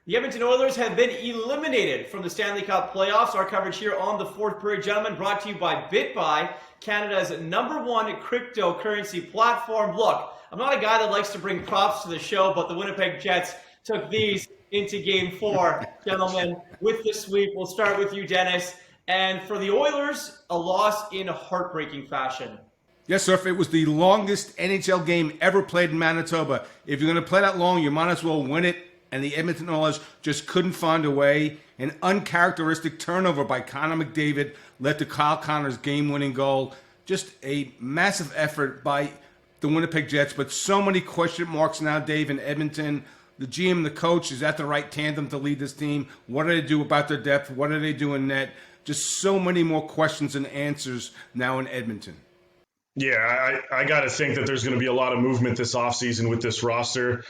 The Edmonton Oilers have been eliminated from the Stanley Cup Playoffs. Our coverage here on the fourth period, gentlemen, brought to you by BitBuy, Canada's #1 cryptocurrency platform. Look, I'm not a guy that likes to bring props to the show, but the Winnipeg Jets took these into Game 4. Gentlemen, with the sweep, we'll start with you, Dennis. And for the Oilers, a loss in heartbreaking fashion. Yes, sir. If it was the longest NHL game ever played in Manitoba, if you're going to play that long, you might as well win it. And the Edmonton Oilers just couldn't find a way. An uncharacteristic turnover by Connor McDavid led to Kyle Connor's game-winning goal. Just a massive effort by the Winnipeg Jets, but so many question marks now, Dave, in Edmonton. The GM and the coach, is that the right tandem to lead this team? What do they do about their depth? What do they do in net? Just so many more questions and answers now in Edmonton. Yeah, I got to think that there's going to be a lot of movement this offseason with this roster.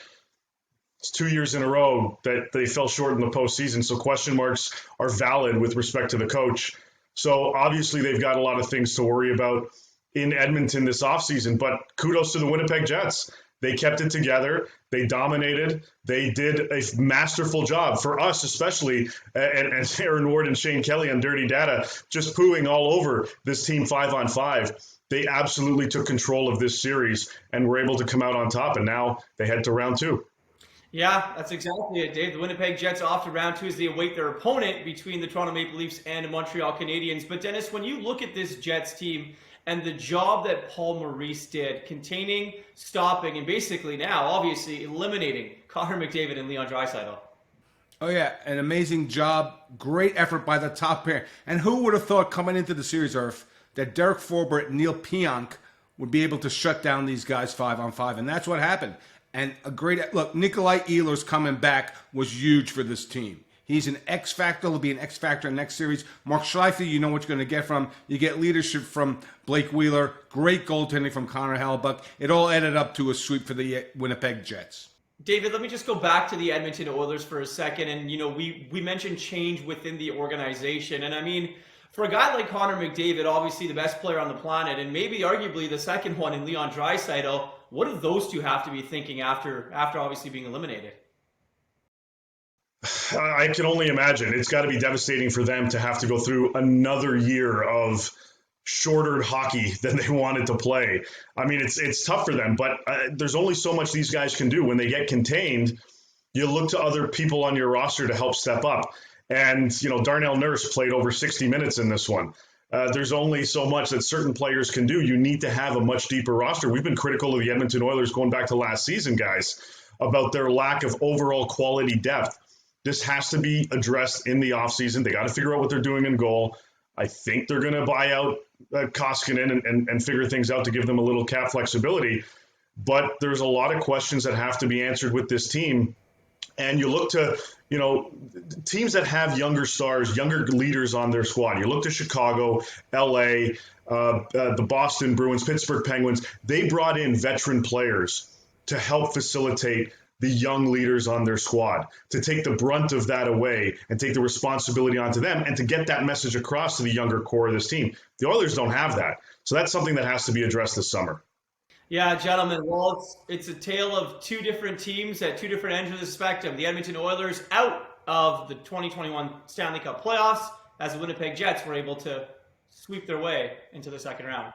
It's 2 years in a row that they fell short in the postseason, so question marks are valid with respect to the coach. So obviously they've got a lot of things to worry about in Edmonton this offseason, but kudos to the Winnipeg Jets. They kept it together. They dominated. They did a masterful job for us, especially, and Aaron Ward and Shane Kelly on Dirty Data, just pooing all over this team 5-on-5. They absolutely took control of this series and were able to come out on top, and now they head to round 2. Yeah, that's exactly it, Dave. The Winnipeg Jets off to round 2 as they await their opponent between the Toronto Maple Leafs and the Montreal Canadiens. But Dennis, when you look at this Jets team and the job that Paul Maurice did, containing, stopping, and basically now, obviously, eliminating Connor McDavid and Leon Draisaitl. Oh, yeah, an amazing job. Great effort by the top pair. And who would have thought coming into the series, Irf, that Derek Forbort and Neil Pionk would be able to shut down these guys 5-on-5? And that's what happened. And a great look, Nikolai Ehlers coming back was huge for this team. He's an X factor. He'll be an X factor in the next series. Mark Scheifele, you know what you're going to get from. You get leadership from Blake Wheeler. Great goaltending from Connor Hellebuyck. It all added up to a sweep for the Winnipeg Jets. David, let me just go back to the Edmonton Oilers for a second. And, you know, we mentioned change within the organization. And, I mean, for a guy like Connor McDavid, obviously the best player on the planet, and maybe arguably the second one in Leon Draisaitl, what do those two have to be thinking after obviously being eliminated? I can only imagine. It's got to be devastating for them to have to go through another year of shorter hockey than they wanted to play. I mean, it's tough for them, but there's only so much these guys can do. When they get contained, you look to other people on your roster to help step up. And, you know, Darnell Nurse played over 60 minutes in this one. There's only so much that certain players can do. You need to have a much deeper roster. We've been critical of the Edmonton Oilers going back to last season, guys, about their lack of overall quality depth. This has to be addressed in the offseason. They got to figure out what they're doing in goal. I think they're going to buy out Koskinen and figure things out to give them a little cap flexibility. But there's a lot of questions that have to be answered with this team. And you look to, you know, teams that have younger stars, younger leaders on their squad. You look to Chicago, LA, the Boston Bruins, Pittsburgh Penguins. They brought in veteran players to help facilitate the young leaders on their squad, to take the brunt of that away and take the responsibility onto them and to get that message across to the younger core of this team. The Oilers don't have that. So that's something that has to be addressed this summer. Yeah, gentlemen, well, it's a tale of two different teams at two different ends of the spectrum. The Edmonton Oilers out of the 2021 Stanley Cup Playoffs as the Winnipeg Jets were able to sweep their way into the second round.